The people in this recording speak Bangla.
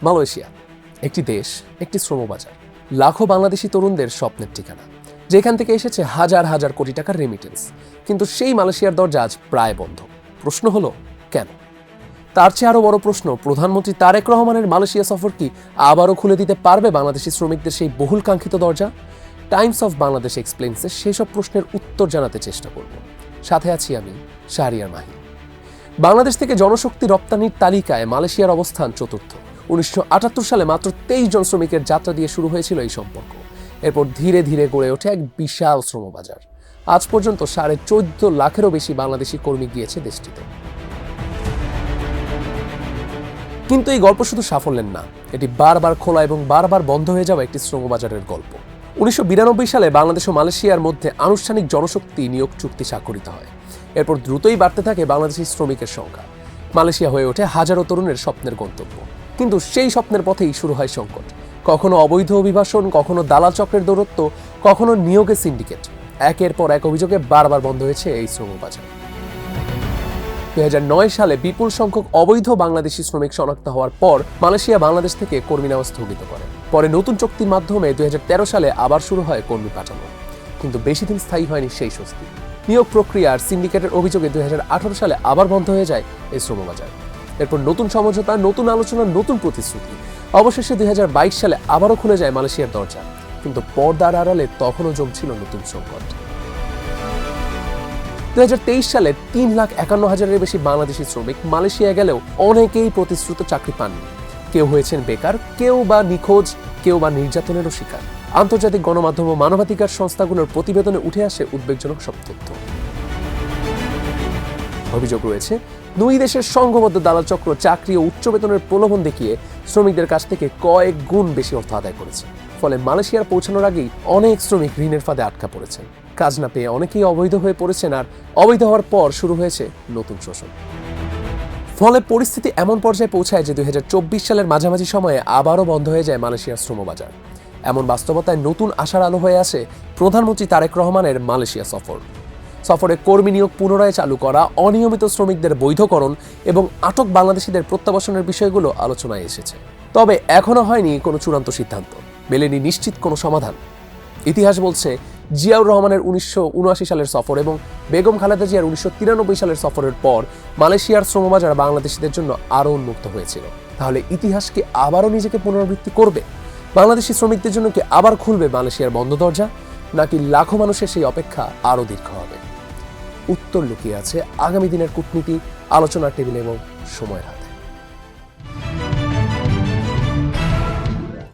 মালয়েশিয়া একটি দেশ, একটি শ্রমবাজার, লাখো বাংলাদেশি তরুণদের স্বপ্নের ঠিকানা, যেখান থেকে এসেছে হাজার হাজার কোটি টাকার রেমিটেন্স। কিন্তু সেই মালয়েশিয়ার দরজা আজ প্রায় বন্ধ। প্রশ্ন হলো কেন? তার চেয়ে আরও বড় প্রশ্ন, প্রধানমন্ত্রী তারেক রহমানের মালয়েশিয়া সফর কি আবারও খুলে দিতে পারবে বাংলাদেশি শ্রমিকদের সেই বহুল কাঙ্ক্ষিত দরজা? টাইমস অফ বাংলাদেশ এক্সপ্লেইনসে সেসব প্রশ্নের উত্তর জানাতে চেষ্টা করব। সাথে আছি আমি, শাহরিয়ার মাহি। বাংলাদেশ থেকে জনশক্তি রপ্তানির তালিকায় মালয়েশিয়ার অবস্থান চতুর্থ। 1978 সালে মাত্র 23 জন শ্রমিকের যাত্রা দিয়ে শুরু হয়েছিল এই সম্পর্ক। এরপর ধীরে ধীরে গড়ে ওঠে এক বিশাল শ্রমবাজার। আজ পর্যন্ত 14.5 লাখেরও বেশি বাংলাদেশি কর্মী গিয়েছে দেশটিতে। কিন্তু এই গল্প শুধু সাফল্যের না, এটি বারবার খোলা এবং বারবার বন্ধ হয়ে যাওয়া একটি শ্রমবাজারের গল্প। 1992 সালে বাংলাদেশ ও মালয়েশিয়ার মধ্যে আনুষ্ঠানিক জনশক্তি নিয়োগ চুক্তি স্বাক্ষরিত হয়। এরপর দ্রুতই বাড়তে থাকে বাংলাদেশি শ্রমিকের সংখ্যা। মালয়েশিয়া হয়ে ওঠে হাজারো তরুণের স্বপ্নের গন্তব্য। কিন্তু সেই স্বপ্নের পথেই শুরু হয় সংকট। কখনো অবৈধ অভিবাসন, কখনো দালাল চক্রের দৌরত্ব, কখনো নিয়োগের সিন্ডিকেট। একের পর এক অভিযোগে বারবার বন্ধ হয়েছে এই শ্রমবাজার। 2009 সালে বিপুল সংখ্যক অবৈধ বাংলাদেশি শ্রমিক শনাক্ত হওয়ার পর মালয়েশিয়া বাংলাদেশ থেকে কর্মী নেওয়া স্থগিত করে। পরে নতুন চুক্তির মাধ্যমে 2013 সালে আবার শুরু হয় কর্মী পাঠানো। কিন্তু বেশি দিন স্থায়ী হয়নি সেই স্বস্তি। নিয়োগ প্রক্রিয়া আর সিন্ডিকেটের অভিযোগে 2018 সালে আবার বন্ধ হয়ে যায় এই শ্রমবাজার। এরপর নতুন সমঝোতা, নতুন আলোচনা, নতুন প্রতিশ্রুতি। অবশেষে 2022 সালে আবারও খুলে যায় মালয়েশিয়ার দরজা। কিন্তু পর্দার আড়ালে তখনও জমছিল নতুন সংকট। 2023 সালে 3,51,000-এর বেশি বাংলাদেশি শ্রমিক মালয়েশিয়া গেলেও অনেকেই প্রতিশ্রুত চাকরি পাননি। কেউ হয়েছেন বেকার, কেউ বা নিখোঁজ, কেউ বা নির্যাতনেরও শিকার। আন্তর্জাতিক গণমাধ্যম ও মানবাধিকার সংস্থাগুলোর প্রতিবেদনে উঠে আসে উদ্বেগজনক সব তথ্য। অভিযোগ রয়েছে, দুই দেশের সংঘবদ্ধ দালাল চক্র চাকরি ও উচ্চ বেতনের প্রলোভন দেখিয়ে শ্রমিকদের কাছ থেকে কয়েক গুণ বেশি অর্থ আদায় করেছে। ফলে মালয়েশিয়ার পৌঁছানোর আগেই অনেক শ্রমিক ঋণের ফাঁদে আটকা পড়েছেন। কাজ না পেয়ে অনেকেই অবৈধ হয়ে পড়েছেন, আর অবৈধ হওয়ার পর শুরু হয়েছে নতুন শোষণ। ফলে পরিস্থিতি এমন পর্যায়ে পৌঁছায় যে 2024 সালের মাঝামাঝি সময়ে আবারও বন্ধ হয়ে যায় মালয়েশিয়ার শ্রমবাজার। এমন বাস্তবতায় নতুন আশার আলো হয়ে আসে প্রধানমন্ত্রী তারেক রহমানের মালয়েশিয়া সফর। সফরে কর্মী নিয়োগ পুনরায় চালু করা, অনিয়মিত শ্রমিকদের বৈধকরণ এবং আটক বাংলাদেশিদের প্রত্যাবাসনের বিষয়গুলো আলোচনায় এসেছে। তবে এখনো হয়নি কোনো চূড়ান্ত সিদ্ধান্ত, মেলেনি নিশ্চিত কোনো সমাধান। ইতিহাস বলছে, জিয়াউর রহমানের 1979 সালের সফর এবং বেগম খালেদা জিয়ার 1993 সালের সফরের পর মালয়েশিয়ার শ্রমবাজার বাংলাদেশিদের জন্য আরও উন্মুক্ত হয়েছিল। তাহলে ইতিহাস কি আবারও নিজেকে পুনরাবৃত্তি করবে? বাংলাদেশি শ্রমিকদের জন্য কি আবার খুলবে মালয়েশিয়ার বন্ধ দরজা, নাকি লাখো মানুষের সেই অপেক্ষা আরও দীর্ঘ হবে? উত্তর লুকিয়ে আছে আগামী দিনের কূটনীতি, আলোচনার টেবিল এবং সময়ের হাতে।